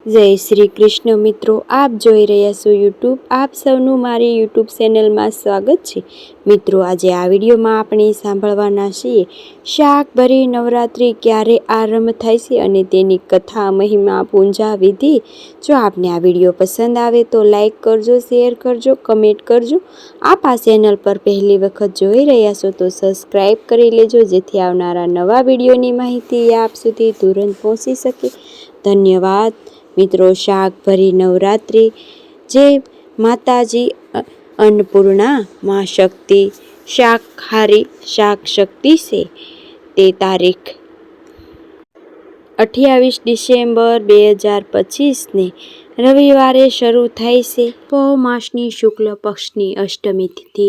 જય શ્રી કૃષ્ણ મિત્રો, આપ જોઈ રહ્યા છો યુટ્યુબ. આપ સૌનું મારી યુટ્યુબ ચેનલમાં સ્વાગત છે. મિત્રો, આજે આ વિડીયોમાં આપણે સાંભળવાના છીએ શાકભરી નવરાત્રિ ક્યારે આરંભ થાય છે અને તેની કથા, મહિમા, પૂજા વિધિ. જો આપને આ વિડીયો પસંદ આવે તો લાઈક કરજો, શેર કરજો, કમેન્ટ કરજો. આપ આ ચેનલ પર પહેલી વખત જોઈ રહ્યા છો તો સબસ્ક્રાઈબ કરી લેજો, જેથી આવનારા નવા વિડીયોની માહિતી આપ સુધી તુરંત પહોંચી શકે. ધન્યવાદ. મિત્રો, શાકભરી નવરાત્રિ જે માતાજી અન્નપૂર્ણા મા શક્તિ શાકહારી શાક શક્તિ છે તે તારીખ 28 ડિસેમ્બર 2025ને રવિવારે શરૂ થાય છે. પોહ માસની શુક્લ પક્ષની અષ્ટમી તિથિ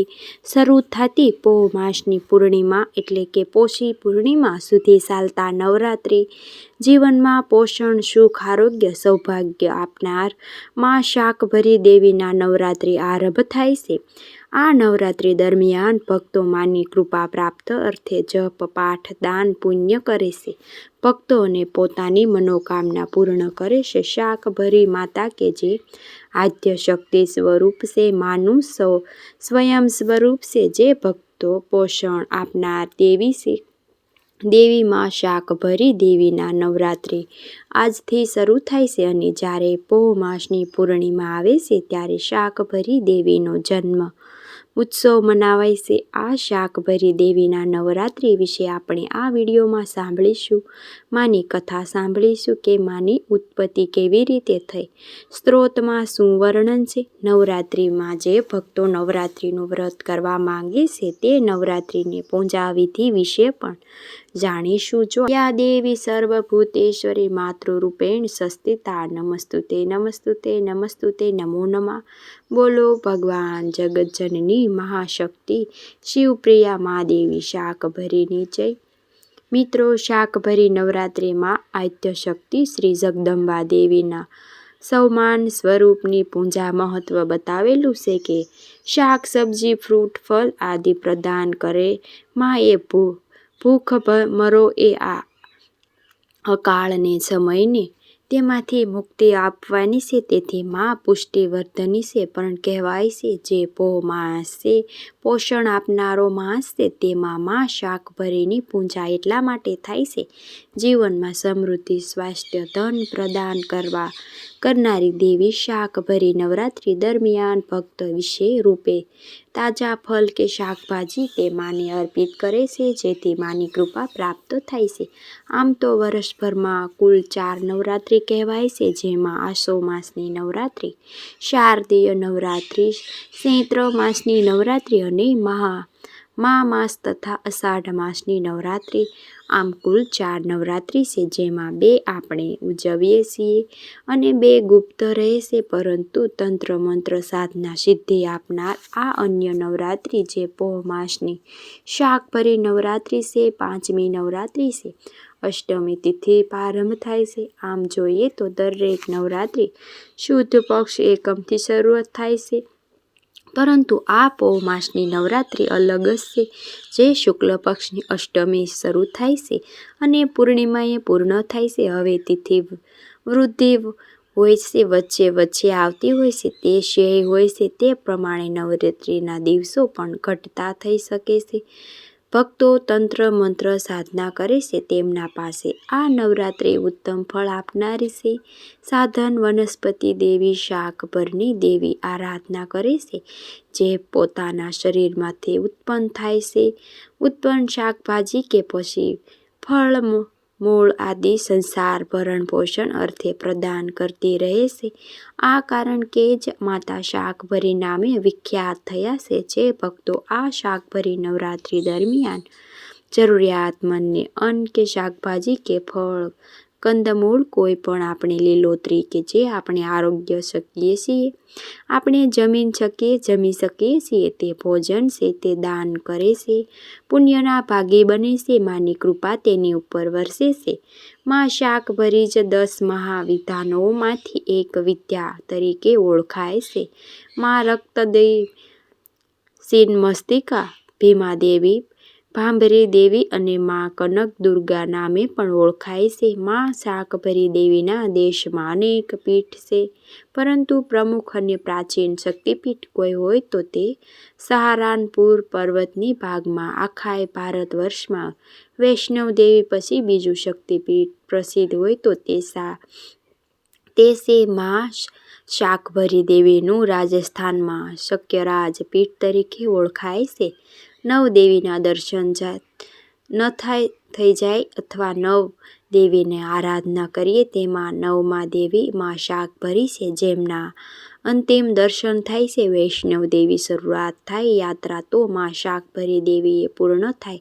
શરૂ થતી પોહ માસની પૂર્ણિમા એટલે કે પોષી પૂર્ણિમા સુધી ચાલતા નવરાત્રિ જીવનમાં પોષણ, સુખ, આરોગ્ય, સૌભાગ્ય આપનાર મા શાકભરી દેવીના નવરાત્રિ આરંભ થાય છે. આ નવરાત્રિ દરમિયાન ભક્તો માની કૃપા પ્રાપ્ત અર્થે જપ, પાઠ, દાન, પુણ્ય કરે છે. ભક્તો અને પોતાની મનોકામના પૂર્ણ કરે છે. શાકભરી માતા કે જે આદ્ય શક્તિ સ્વરૂપ છે, માનું સ્વયં સ્વરૂપ છે, જે ભક્તો પોષણ આપનાર દેવી છે. દેવી મા શાકભરી દેવીના નવરાત્રિ આજથી શરૂ થાય છે અને જ્યારે પોહ માસની પૂર્ણિમા આવે છે ત્યારે શાકભરી દેવીનો જન્મ ઉત્સવ મનાવાય છે. આ શાકભરી દેવીના નવરાત્રિ વિશે આપણે આ વિડીયોમાં સાંભળીશું. માની કથા સાંભળીશું કે માની ઉત્પત્તિ કેવી રીતે થઈ, સ્ત્રોતમાં શું વર્ણન છે. નવરાત્રિમાં જે ભક્તો નવરાત્રિનું વ્રત કરવા માંગે છે તે નવરાત્રિની પૂજા વિધિ વિશે પણ જાણીશું. જો યા દેવી સર્વભૂતેશ્વરી માતૃરૂપેણ સંસ્થિતા નમસ્તુતે નમસ્તુતે નમસ્તુતે નમો નમઃ. બોલો ભગવાન જગતજનની મહાશક્તિ શિવપ્રિયા મા દેવી શાકભરીની જય. મિત્રો, શાકભરી નવરાત્રિમાં આદ્ય શક્તિ શ્રી જગદંબા દેવીના સૌમાન સ્વરૂપની પૂજા મહત્વ બતાવેલું છે કે શાક, સબ્જી, ફ્રૂટ, ફળ આદિ પ્રદાન કરે. મા એ ભૂખ મરો એ આ અકાળને સમયને તેમાંથી મુક્તિ આપવાની છે. તેથી મા પુષ્ટિવર્ધની છે પણ કહેવાય છે. જે પોહ માસ છે, પોષણ આપનારો માસ છે, તેમાં મા શાકભરીની પૂજા એટલા માટે થાય છે. જીવનમાં સમૃદ્ધિ, સ્વાસ્થ્ય, ધન પ્રદાન કરનારી દેવી શાકભરી નવરાત્રિ દરમિયાન ભક્ત વિશે રૂપે તાજા ફળ કે શાકભાજી તે માને અર્પિત કરે છે, જેથી માની કૃપા પ્રાપ્ત થાય છે. આમ તો વર્ષભરમાં કુલ 4 નવરાત્રિ કહેવાય છે, જેમાં આસો માસની નવરાત્રિ, શારદીય નવરાત્રિ, ચૈત્ર માસની નવરાત્રિ અને મહા માસ તથા અષાઢ માસની નવરાત્રિ. આમ કુલ 4 નવરાત્રિ છે, જેમાં 2 આપણે ઉજવીએ છીએ અને 2 ગુપ્ત રહે છે. પરંતુ તંત્ર મંત્ર સાધના સિદ્ધિ આપનાર આ અન્ય નવરાત્રિ જે પોહ માસની શાકભરી નવરાત્રિ છે, 5મી નવરાત્રિ છે, અષ્ટમી તિથિ પ્રારંભ થાય છે. આમ જોઈએ તો દરેક નવરાત્રિ શુદ્ધ પક્ષ એકમથી શરૂઆત થાય છે, પરંતુ આ પોહ માસની નવરાત્રિ અલગ જ છે, જે શુક્લ પક્ષની અષ્ટમી શરૂ થાય છે અને પૂર્ણિમાએ પૂર્ણ થાય છે. હવે તિથિ વૃદ્ધિ હોય છે, વચ્ચે આવતી હોય છે, તે શેય હોય છે, તે પ્રમાણે નવરાત્રિના દિવસો પણ ઘટતા થઈ શકે છે. ભક્તો તંત્ર મંત્ર સાધના કરે છે, તેમના પાસે આ નવરાત્રિ ઉત્તમ ફળ આપનારી છે. સાધન વનસ્પતિ દેવી શાકભરની દેવી આરાધના કરે છે, જે પોતાના શરીરમાંથી ઉત્પન્ન થાય છે. ઉત્પન્ન શાકભાજી કે પછી ફળ, મૂળ આદિ સંસાર ભરણ પોષણ અર્થે પ્રદાન કરતી રહે છે. આ કારણ કે જ માતા શાકભરી નામે વિખ્યાત થયા છે. જે ભક્તો આ શાકભરી નવરાત્રિ દરમિયાન જરૂરિયાતમંદને અન્ન કે શાકભાજી કે ફળ, કંદમૂળ, કોઈ પણ આપણે લીલોતરી કે જે આપણે આરોગ્ય શકીએ છીએ, આપણે જમી શકીએ છીએ તે ભોજન છે તે દાન કરે છે, પુણ્યના ભાગી બને છે. માની કૃપા તેની ઉપર વરસે છે. મા શાકભરી જ 10 મહાવિદ્યાઓમાંથી એક વિદ્યા તરીકે ઓળખાય છે. મા રક્તદેવી, છીન્નમસ્તિકા, ભીમાદેવી, ભાંભરી દેવી અને માં કનક દુર્ગા નામે પણ ઓળખાય છે. માં શાકભરી દેવીના દેશમાં અનેક પીઠ છે, પરંતુ પ્રમુખ અને પ્રાચીન શક્તિપીઠ કોઈ હોય તો તે સહારનપુર પર્વતની ભાગમાં. આખાય ભારત વર્ષમાં વૈષ્ણવ દેવી પછી બીજું શક્તિપીઠ પ્રસિદ્ધ હોય તો તે છે માં શાકભરી દેવીનું રાજસ્થાનમાં શક્યરાજ પીઠ તરીકે ઓળખાય છે. નવ દેવીના દર્શન થઈ જાય અથવા નવ દેવીને આરાધના કરીએ તેમાં નવમા દેવી માં શાકભરી છે, જેમના અંતિમ દર્શન થાય છે વૈષ્ણવ દેવી. શરૂઆત થાય યાત્રા તો માં શાકભરી દેવીએ પૂર્ણ થાય,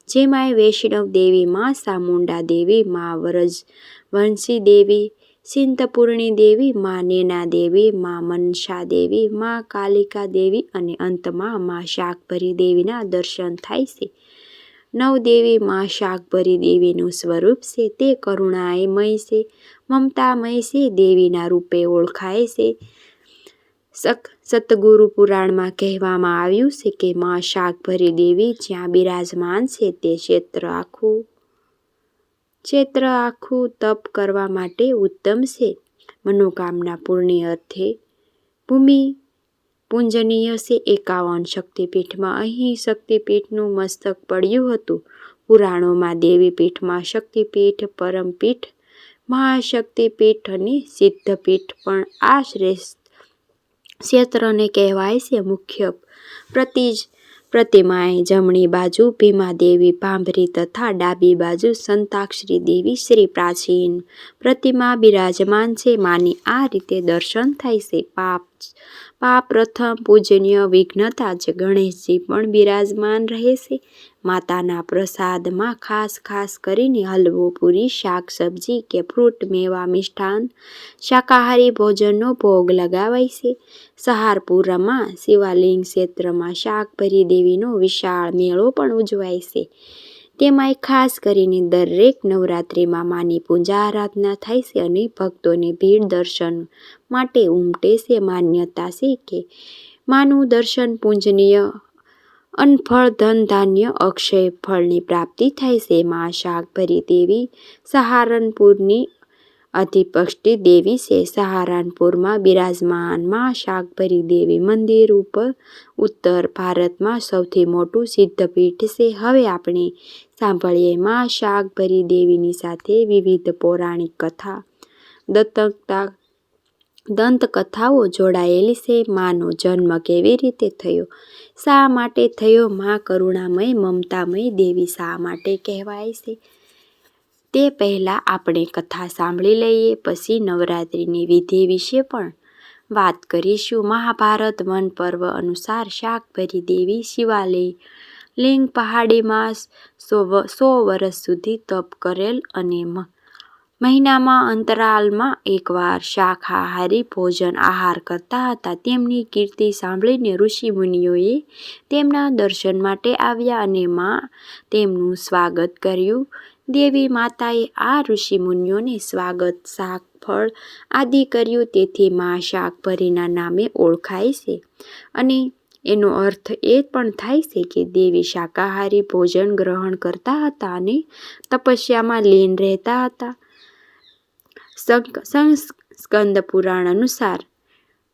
જેમાંય વૈષ્ણવ દેવી માં ચામુંડા દેવી, માં વ્રજવંશી દેવી, ચિંતપૂર્ણી દેવી, માં નૈના દેવી, માં મનસા દેવી, માં કાલિકા દેવી અને અંતમાં માં શાકભરી દેવીના દર્શન થાય છે. નવદેવી માં શાકભરી દેવીનું સ્વરૂપ છે તે કરુણામય છે, મમતામય છે. દેવીના રૂપે ઓળખાય છે. સતગુરુ પુરાણમાં કહેવામાં આવ્યું છે કે માં શાકભરી દેવી જ્યાં બિરાજમાન છે તે ક્ષેત્ર આખું તપ કરવા માટે ઉત્તમ છે. મનોકામના પૂર્તિ અર્થે ભૂમિ પૂજનીય છે. 51 શક્તિપીઠમાં અહીં શક્તિપીઠનું મસ્તક પડ્યું હતું. પુરાણોમાં દેવીપીઠમાં શક્તિપીઠ, પરમપીઠ, મહાશક્તિપીઠ અને સિદ્ધપીઠ પણ આ ક્ષેત્રને કહેવાય છે. મુખ્ય પ્રતિમાએ જમણી બાજુ ભીમાદેવી ભાંભરી તથા ડાબી બાજુ સંતાક્ષરી દેવી શ્રી પ્રાચીન પ્રતિમા બિરાજમાન છે. માની આ રીતે દર્શન થાય છે. પ્રથમ પૂજનીય વિઘ્નતા જ ગણેશજી પણ બિરાજમાન રહે છે. માતાના પ્રસાદમાં ખાસ કરીને હલવો, પૂરી, શાક સબ્જી કે ફ્રૂટ, મેવા, મિષ્ટાન, શાકાહારી ભોજનનો ભોગ લગાવાય છે. સહારનપુરમાં શિવાલિંગ ક્ષેત્રમાં શાકભરી દેવીનો વિશાળ મેળો પણ ઉજવાય છે. તેમાંય ખાસ કરીને દરેક નવરાત્રિમાં માની પૂજા આરાધના થાય છે અને ભક્તોની ભીડ દર્શન માટે ઉમટે છે. માન્યતા છે કે માનું દર્શન પૂજનીય અનફળ ધન ધાન્ય અક્ષય ફળની પ્રાપ્તિ થાય છે. માં શાકભરી દેવી સહારનપુરની અધિષ્ઠિત દેવી છે. સહારનપુરમાં બિરાજમાન માં શાકભરી દેવી મંદિર ઉત્તર ભારતમાં સૌથી મોટું સિદ્ધપીઠ છે. હવે આપણે સાંભળીએ માં શાકભરી દેવીની સાથે વિવિધ પૌરાણિક કથા, દંતકથાઓ જોડાયેલી છે. માનો જન્મ કેવી રીતે થયો, શા માટે થયો, માં કરુણામય મમતામય દેવી શા માટે કહેવાય છે, તે પહેલાં આપણે કથા સાંભળી લઈએ, પછી નવરાત્રિની વિધિ વિશે પણ વાત કરીશું. મહાભારત વન પર્વ અનુસાર શાકભરી દેવી શિવાલિંગ પહાડીમાં 100 વર્ષ સુધી તપ કરેલ અને મહિનામાં અંતરાલમાં એકવાર શાકાહારી ભોજન આહાર કરતા હતા. તેમની કીર્તિ સાંભળીને ઋષિમુનિઓએ તેમના દર્શન માટે આવ્યા અને માં તેમનું સ્વાગત કર્યું. દેવી માતાએ આ ઋષિમુનિઓને સ્વાગત, શાક, ફળ આદિ કર્યું. તેથી માં શાકભરીના નામે ઓળખાય છે અને એનો અર્થ એ પણ થાય છે કે દેવી શાકાહારી ભોજન ગ્રહણ કરતા હતા અને તપસ્યામાં લીન રહેતા હતા. સ્કંદ પુરાણ અનુસાર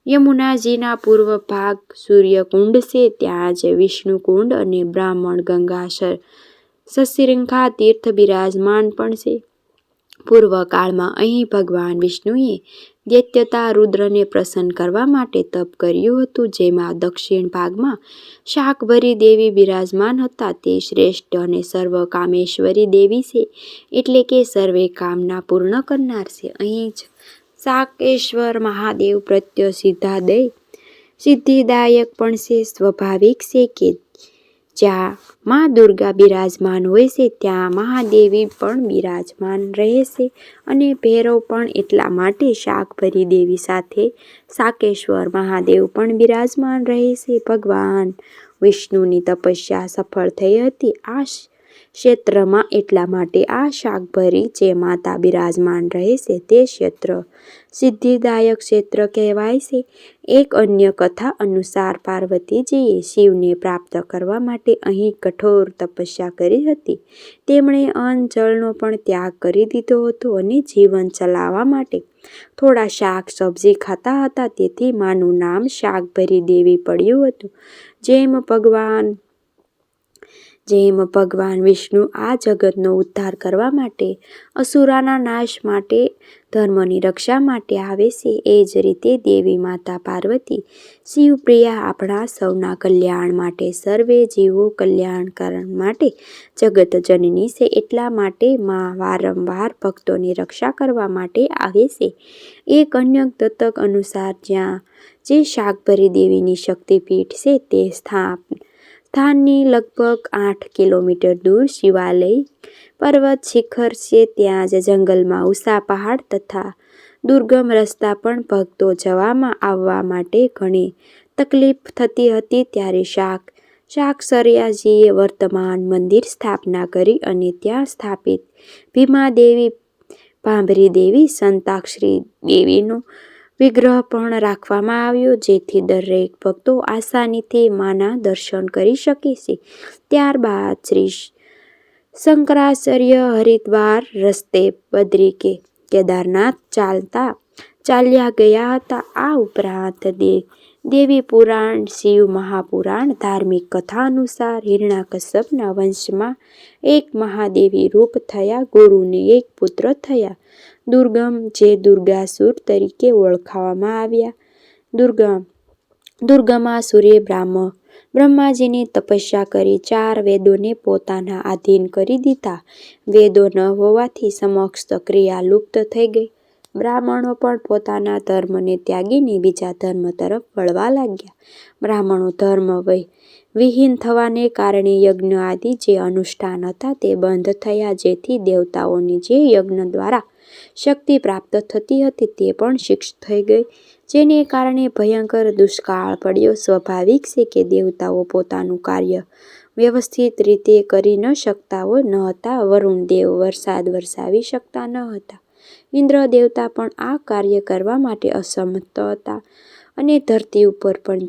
યમુનાજીના પૂર્વ ભાગ સૂર્યકુંડ છે. ત્યાં જ વિષ્ણુકુંડ અને બ્રાહ્મણ ગંગા સસ્યશૃંખા તીર્થ બિરાજમાન પણ છે. પૂર્વકાળમાં અહીં ભગવાન વિષ્ણુએ દૈત્યતા રુદ્રને પ્રસન્ન કરવા માટે તપ કર્યું હતું. જેમાં દક્ષિણ ભાગમાં શાકભરી દેવી બિરાજમાન હતા. તે શ્રેષ્ઠ અને સર્વકામેશ્વરી દેવી છે, એટલે કે સર્વે કામના પૂર્ણ કરનાર છે. અહીં જ શાકેશ્વર મહાદેવ પ્રત્યે સિદ્ધિદાયક પણ છે. સ્વાભાવિક છે કે જ્યાં મા દુર્ગા બિરાજમાન હોય છે ત્યાં મહાદેવી પણ બિરાજમાન રહે છે અને ભૈરવ પણ. એટલા માટે શાકભરી દેવી સાથે શાકેશ્વર મહાદેવ પણ બિરાજમાન રહે છે. ભગવાન વિષ્ણુની તપસ્યા સફળ થઈ હતી. આ ક્ષેત્રમાં. એટલા માટે આ શાકભરી જે માતા બિરાજમાન રહે છે તે ક્ષેત્ર સિદ્ધિદાયક ક્ષેત્ર કહેવાય છે. એક અન્ય કથા અનુસાર પાર્વતીજીએ શિવને પ્રાપ્ત કરવા માટે અહીં કઠોર તપસ્યા કરી હતી. તેમણે અન્ન જળનો પણ ત્યાગ કરી દીધો હતો અને જીવન ચલાવવા માટે થોડા શાક સબ્જી ખાતા હતા. તેથી માનું નામ શાકભરી દેવી પડ્યું હતું. જેમ ભગવાન વિષ્ણુ આ જગતનો ઉદ્ધાર કરવા માટે, અસુરાના નાશ માટે, ધર્મની રક્ષા માટે આવે છે, એ જ રીતે દેવી માતા પાર્વતી શિવપ્રિયા આપણા સૌના કલ્યાણ માટે, સર્વે જીવો કલ્યાણકરણ માટે જગતજનની છે. એટલા માટે માં વારંવાર ભક્તોની રક્ષા કરવા માટે આવે છે. એક અન્ય દત્તક અનુસાર જ્યાં જે શાકભરી દેવીની શક્તિપીઠ છે તે સ્થાનની લગભગ 8 કિલોમીટર દૂર શિવાલય પર્વત શિખર છે. ત્યાં જ જંગલમાં ઊંચા પહાડ તથા દુર્ગમ રસ્તા પણ ભક્તો જવામાં આવવા માટે ઘણી તકલીફ થતી હતી. ત્યારે શાકસરિયાજીએ વર્તમાન મંદિર સ્થાપના કરી અને ત્યાં સ્થાપિત ભીમાદેવી, ભાંભરી દેવી, સંતાક્ષરી દેવીનો વિગ્રહ પણ રાખવામાં આવ્યો, જેથી દરેક ભક્તો આસાનીથી માના દર્શન કરી શકે છે. ત્યારબાદ શ્રી શંકરાચાર્ય હરિદ્વાર રસ્તે બદ્રી કે કેદારનાથ ચાલ્યા ગયા હતા. આ ઉપરાંત દેવી પુરાણ, શિવ મહાપુરાણ, ધાર્મિક કથા અનુસાર હિરણ્યકશ્યપના વંશમાં એક મહાદેવી રૂપ થયા ગુરુને એક પુત્ર થયા દુર્ગમ, જે દુર્ગાસુર તરીકે ઓળખવામાં આવ્યા. દુર્ગમાસુરે બ્રહ્માજીની તપસ્યા કરી 4 વેદોને પોતાના આધીન કરી દીધા. વેદો ન હોવાથી સમસ્ત ક્રિયા લુપ્ત થઈ ગઈ. બ્રાહ્મણો પણ પોતાના ધર્મને ત્યાગીને બીજા ધર્મ તરફ વળવા લાગ્યા. બ્રાહ્મણો ધર્મ વિહીન થવાને કારણે યજ્ઞ આદિ જે અનુષ્ઠાન હતા તે બંધ થયા, જેથી દેવતાઓને જે યજ્ઞ દ્વારા શક્તિ પ્રાપ્ત થતી હતી તે પણ ક્ષીણ થઈ ગઈ, જેને કારણે ભયંકર દુષ્કાળ પડ્યો. સ્વાભાવિક છે કે દેવતાઓ પોતાનું કાર્ય વ્યવસ્થિત રીતે કરી ન શકતા ન હતા. વરુણ દેવ વરસાદ વરસાવી શકતા ન હતા. ઇન્દ્ર દેવતા પણ આ કાર્ય કરવા માટે અસમર્થ હતા અને ધરતી ઉપર પણ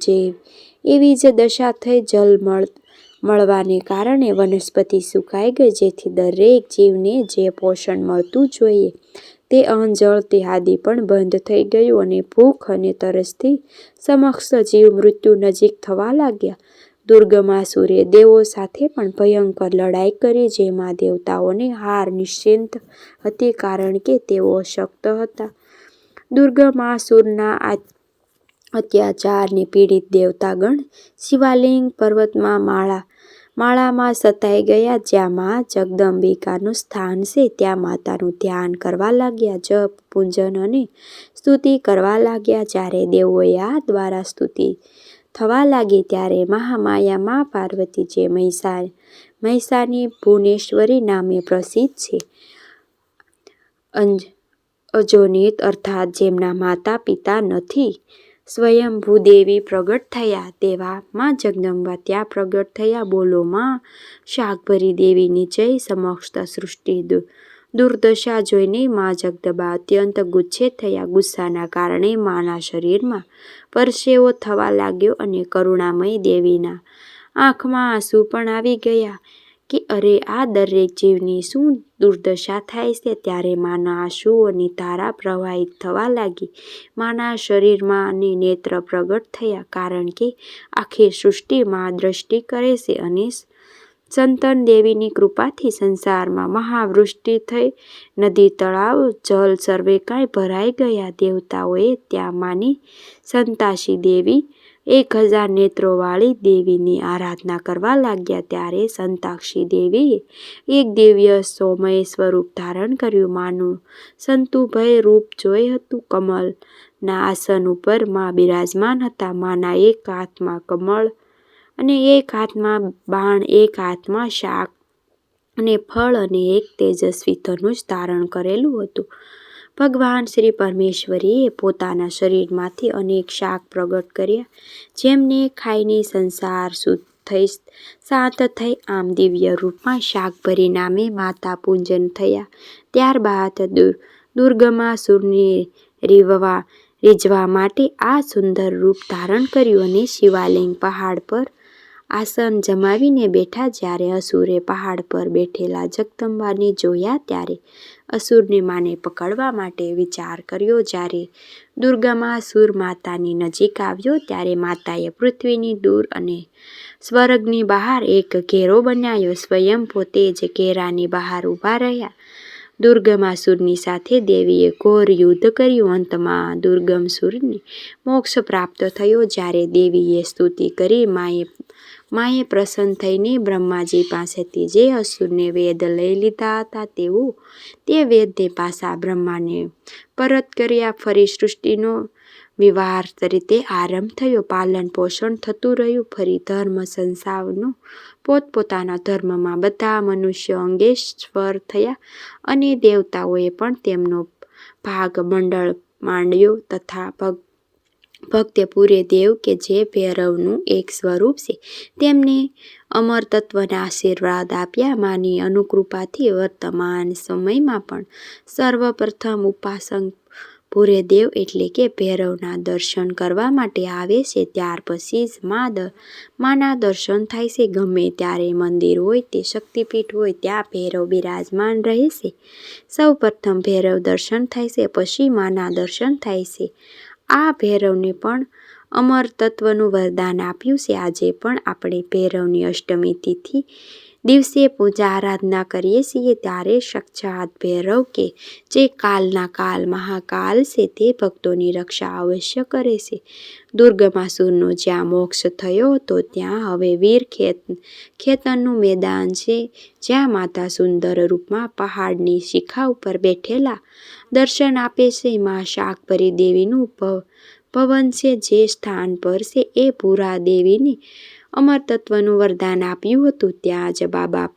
એવી જ દશા થઈ. જલ મળવાને કારણે વનસ્પતિ સુકાઈ ગઈ, જેથી દરેક જીવને જે પોષણ મળતું જોઈએ તે અન્ન જળ આદિ પણ બંધ થઈ ગયું અને ભૂખ અને તરસથી સમસ્ત જીવ મૃત્યુ નજીક થવા લાગ્યા. દુર્ગમાસુરે દેવો સાથે પણ ભયંકર લડાઈ કરી, જેમાં દેવતાઓને હાર નિશ્ચિત હતી, કારણ કે તેઓ અશક્ત હતા. દુર્ગમાસુરના અત્યાચારને પીડિત દેવતાગણ શિવાલિંગ પર્વતમાં માળામાં સતાઈ ગયા. જ્યાં મા જગદંબિકાનું સ્થાન છે ત્યાં માતાનું ધ્યાન કરવા લાગ્યા, જપ, પૂજન અને સ્તુતિ કરવા લાગ્યા. જ્યારે દેવોએ આ દ્વારા સ્તુતિ થવા લાગી ત્યારે મહામાયા મા પાર્વતી, જે મહિષાની ભુવનેશ્વરી નામે પ્રસિદ્ધ છે, અજોનિત અર્થાત જેમના માતા પિતા નથી, સ્વયંભૂ દેવી પ્રગટ થયા. તેવા મા જગદંબા ત્યાં પ્રગટ થયા. બોલો મા શાકભરી દેવીની જય. સમસ્ત સૃષ્ટિ દુર્દશા જોઈને મા જગદંબા અત્યંત ગુસ્સે થયા. ગુસ્સાના કારણે માના શરીરમાં પરસેવો થવા લાગ્યો અને કરુણામય દેવીના આંખમાં આંસુ પણ આવી ગયા કે અરે, આ દરેક જીવની શું દુર્દશા થાય છે. ત્યારે માના આંસુઓની ધારા પ્રવાહિત થવા લાગી. માના શરીરમાં નેત્ર પ્રગટ થયા, કારણ કે આખી સૃષ્ટિમાં દ્રષ્ટિ કરે છે અને સંતન દેવીની કૃપાથી સંસારમાં મહાવૃષ્ટિ થઈ. નદી, તળાવ, જલ સર્વે કાંઈ ભરાઈ ગયા. દેવતાઓએ ત્યાં માની સંતાશી દેવી 1000 નેત્રોવાળી દેવીની આરાધના કરવા લાગ્યા. ત્યારે સંતાક્ષી દેવીએ એક દિવ્ય સૌમ્ય સ્વરૂપ ધારણ કર્યું. માનું સંતુભય રૂપ જોઈ હતું. કમલના આસન ઉપર મા બિરાજમાન હતા. માના એક હાથમાં કમળ અને એક હાથમાં બાણ, એક હાથમાં શાક અને ફળ અને એક તેજસ્વી ધનુષ ધારણ કરેલું હતું. ભગવાન શ્રી પરમેશ્વરીએ પોતાના શરીરમાંથી અનેક શાક પ્રગટ કર્યા, જેમને ખાઈને સંસાર થઈ શાંત થઈ. આમ દિવ્ય રૂપમાં શાકભરી નામે માતા પૂજન થયા. ત્યારબાદ દુર્ગમાસુરને રીઝવા માટે આ સુંદર રૂપ ધારણ કર્યું અને શિવાલિંગ પહાડ પર આસન જમાવીને બેઠા. જ્યારે અસુરે પહાડ પર બેઠેલા જગદંબાને જોયા ત્યારે અસુરને માને પકડવા માટે વિચાર કર્યો. જ્યારે દુર્ગમાસુર માતાની નજીક આવ્યો ત્યારે માતાએ પૃથ્વીની દૂર અને સ્વર્ગની બહાર એક ઘેરો બનાવ્યો. સ્વયં પોતે જ ઘેરાની બહાર ઊભા રહ્યા. દુર્ગમાસુરની સાથે દેવીએ ઘોર યુદ્ધ કર્યું. અંતમાં દુર્ગમાસુરને મોક્ષ પ્રાપ્ત થયો. જ્યારે દેવીએ સ્તુતિ કરી માએ પ્રસન્ન થઈને બ્રહ્માજી પાસેથી જે અસુરને વેદ લઈ લીધા હતા તે વેદને પાછા બ્રહ્માને પરત કર્યા. ફરી સૃષ્ટિનો વ્યવહાર રીતે આરંભ થયો. પાલન પોષણ થતું રહ્યું. ફરી ધર્મ સંસ્થાનો પોતપોતાના ધર્મમાં બધા મનુષ્યો અંગેશ્વર થયા અને દેવતાઓએ પણ તેમનો ભાગ મંડળ માંડ્યો. તથા ભક્તે પૂરે દેવ કે જે ભૈરવનું એક સ્વરૂપ છે તેમને અમર તત્વના આશીર્વાદ આપ્યા. માની અનુકૃપાથી વર્તમાન સમયમાં પણ સર્વપ્રથમ ઉપાસક ભૂરેદેવ એટલે કે ભૈરવના દર્શન કરવા માટે આવે છે. ત્યાર પછી જ માના દર્શન થાય છે. ગમે ત્યારે મંદિર હોય તે શક્તિપીઠ હોય ત્યાં ભૈરવ બિરાજમાન રહે છે. સૌ પ્રથમ ભૈરવ દર્શન થાય છે, પછી માના દર્શન થાય છે. આ ભૈરવને પણ અમર તત્વનું વરદાન આપ્યું છે. આજે પણ આપણે ભૈરવની અષ્ટમી તિથિ દિવસે પૂજા આરાધના કરીએ છીએ. ત્યારે સાક્ષાત ભૈરવ કે જે કાલના કાલ મહાકાલ છે તે ભક્તોની રક્ષા અવશ્ય કરે છે. દુર્ગમાસુરનો જ્યાં મોક્ષ થયો હતો ત્યાં હવે વીર ખેતનનું મેદાન છે, જ્યાં માતા સુંદર રૂપમાં પહાડની શિખા ઉપર બેઠેલા દર્શન આપે છે. માં શાકભરી દેવીનું ભવન છે. જે સ્થાન પર છે એ પુરા દેવીને અમર તત્વનું વરદાન આપ્યું હતું. ત્યાં જ બાબા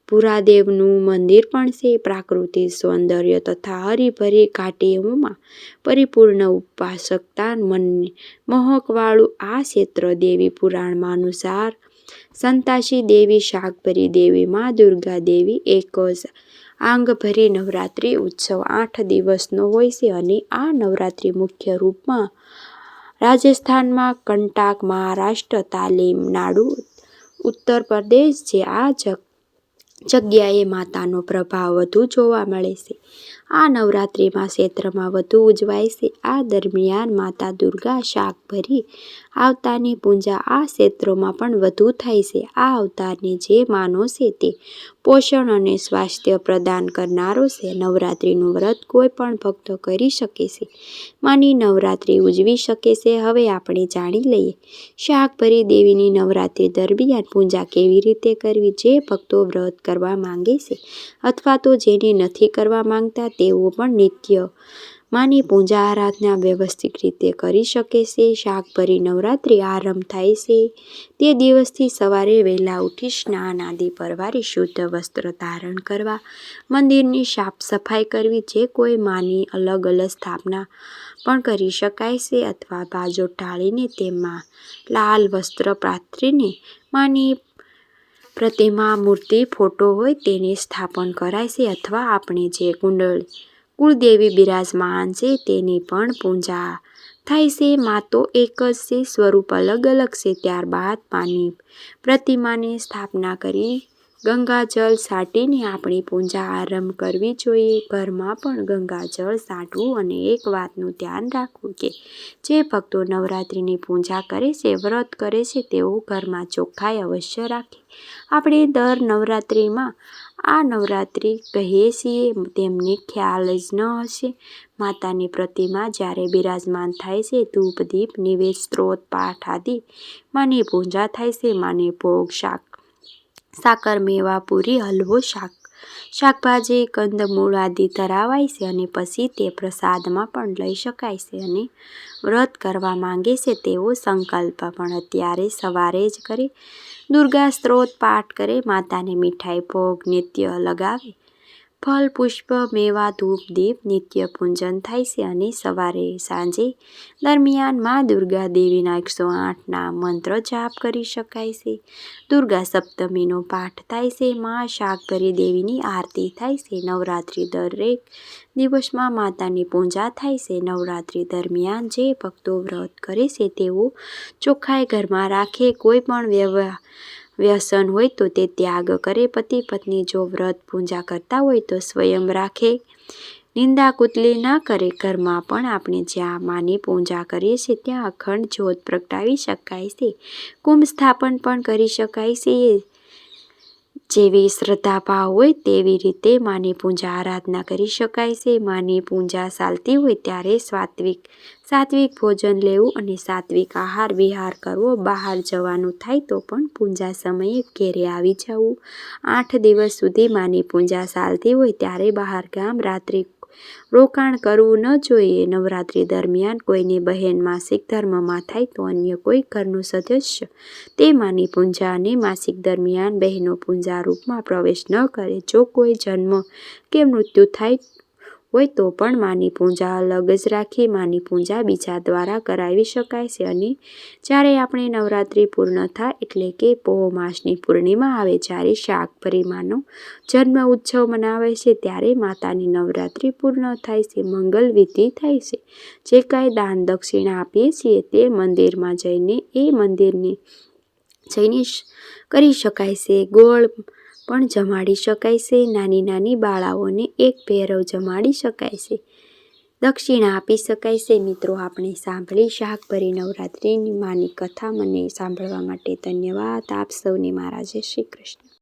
પુરાદેવનું મંદિર પણ છે. પ્રાકૃતિક સૌંદર્ય તથા હરીભરી ઘાટીઓમાં પરિપૂર્ણ ઉપાસકતા મનને મોહકવાળું આ ક્ષેત્ર દેવી પુરાણમાં અનુસાર સંતાસી દેવી, શાકભરી દેવી, મા દુર્ગા દેવી એક જ આંગભરી નવરાત્રિ ઉત્સવ 8 દિવસનો હોય છે. અને આ નવરાત્રિ મુખ્ય રૂપમાં રાજસ્થાનમાં, કર્ણાટક, મહારાષ્ટ્ર, તામિલનાડુ, ઉત્તર પ્રદેશ છે. આ જગ્યાએ માતાનો પ્રભાવ વધુ જોવા મળે છે. આ નવરાત્રિમાં ક્ષેત્રમાં વધુ ઉજવાય છે. આ દરમિયાન માતા દુર્ગા શાકભરી અવતારની પૂજા આ ક્ષેત્રોમાં પણ વધુ થાય છે. આ અવતારને જે માનો છે તે પોષણ અને સ્વાસ્થ્ય પ્રદાન કરનારો છે. નવરાત્રિનું વ્રત કોઈ પણ ભક્ત કરી શકે છે. માની નવરાત્રિ ઉજવી શકે છે. હવે આપણે જાણી લઈએ શાકભરી દેવીની નવરાત્રિ દરમિયાન પૂજા કેવી રીતે કરવી. જે ભક્તો વ્રત કરવા માંગે છે અથવા તો જેને નથી કરવા માંગતા તેઓ પણ નિત્ય માની પૂજા આરાધના વ્યવસ્થિત રીતે કરી શકે છે. શાકભરી નવરાત્રિ આરંભ થાય છે તે દિવસથી સવારે વહેલા ઉઠી સ્નાન આદિ પરવારી શુદ્ધ વસ્ત્ર ધારણ કરવા, મંદિરની સાફ સફાઈ કરવી. જે કોઈ માની અલગ સ્થાપના પણ કરી શકાય છે અથવા બાજો ઢાળીને તેમાં લાલ વસ્ત્ર પાથરીને માની પ્રતિમા, મૂર્તિ, ફોટો હોય તેને સ્થાપન કરાય છે. અથવા આપણે જે કુળદેવી બિરાજમાન છે તેની પણ પૂજા થાય છે. મા તો એક જ છે, સ્વરૂપ અલગ છે. ત્યારબાદ માની પ્રતિમાની સ્થાપના કરી ગંગાજળ છાંટીને આપણી પૂજા આરંભ કરવી જોઈએ. ઘરમાં પણ ગંગાજળ છાંટવું. અને એક વાતનું ધ્યાન રાખવું કે જે ભક્તો નવરાત્રિની પૂજા કરે છે, વ્રત કરે છે તેઓ ઘરમાં ચોખ્ખાઈ અવશ્ય રાખે. આપણે દર નવરાત્રિમાં આ નવરાત્રિ કહીએ છીએ તેમને ખ્યાલ જ ન હશે. માતાની પ્રતિમા જ્યારે બિરાજમાન થાય છે, ધૂપ, દીપ, નિવેદ, સ્ત્રોત, પાઠ આદિ માની પૂજા થાય છે. માને ભોગ સાકર, મેવા, પૂરી, હલવો, શાકભાજી, કંદમૂળ આદિ ધરાવાય છે અને પછી તે પ્રસાદમાં પણ લઈ શકાય છે. અને વ્રત કરવા માંગે છે તેઓ સંકલ્પ પણ અત્યારે સવારે જ કરે. દુર્ગા સ્ત્રોત પાઠ કરે, માતાને મીઠાઈ ભોગ નિત્ય લગાવે, ફળ, પુષ્પ, મેવા, ધૂપ, દીપ નિત્ય પૂજન થાય છે અને સવારે સાંજે દરમિયાન મા દુર્ગા દેવીના 108 મંત્ર જાપ કરી શકાય છે. દુર્ગા સપ્તમીનો પાઠ થાય છે. મા શાકભરી દેવીની આરતી થાય છે. નવરાત્રિ દરેક દિવસમાં માતાની પૂજા થાય છે. નવરાત્રિ દરમિયાન જે ભક્તો વ્રત કરે છે તેઓ ચોખ્ખાઈ ઘરમાં રાખે. કોઈ પણ વ્યસન હોય તો તે ત્યાગ કરે. પતિ પત્ની જો વ્રત પૂજા કરતા હોય તો સ્વયં રાખે. નિંદા કુતલી ન કરે. ઘરમાં પણ આપણે જ્યાં માની પૂજા કરીએ છીએ ત્યાં અખંડ જ્યોત પ્રગટાવી શકાય છે. કુંભ સ્થાપન પણ કરી શકાય છે. જેવી શ્રદ્ધા ભાવ હોય તેવી રીતે માની પૂજા આરાધના કરી શકાય છે. માની પૂજા ચાલતી હોય ત્યારે સાત્વિક ભોજન લેવું અને સાત્વિક આહાર વિહાર કરવો. બહાર જવાનું થાય તો પણ પૂજા સમયે ઘેરે આવી જવું. 8 દિવસ સુધી માની પૂજા ચાલતી હોય ત્યારે બહાર ગામ રાત્રિ રોકાણ કરવું ન જોઈએ. નવરાત્રિ દરમિયાન કોઈની બહેન માસિક ધર્મમાં થાય તો અન્ય કોઈ ઘરનું સદસ્ય તે માની પૂજા અને માસિક દરમિયાન બહેનો પૂજા રૂપમાં પ્રવેશ ન કરે. જો કોઈ જન્મ કે મૃત્યુ થાય હોય તો પણ માની પૂજા અલગ જ રાખી માની પૂજા બીજા દ્વારા કરાવી શકાય છે. અને જ્યારે આપણે નવરાત્રિ પૂર્ણ થાય એટલે કે પોહ માસની પૂર્ણિમા આવે, જ્યારે શાકભરી માનો જન્મ ઉત્સવ મનાવે છે ત્યારે માતાની નવરાત્રિ પૂર્ણ થાય છે. મંગલ વિધિ થાય છે. જે કાંઈ દાન દક્ષિણા આપીએ છીએ તે મંદિરમાં જઈને કરી શકાય છે. ગોળ પણ જમાડી શકાય છે. નાની નાની બાળાઓને એક ભેરવ જમાડી શકાય છે. દક્ષિણા આપી શકાય છે. મિત્રો, આપણે સાંભળી શાકભરી નવરાત્રિની માની કથા. મને સાંભળવા માટે ધન્યવાદ. આપ સૌને મારા જય શ્રી કૃષ્ણ.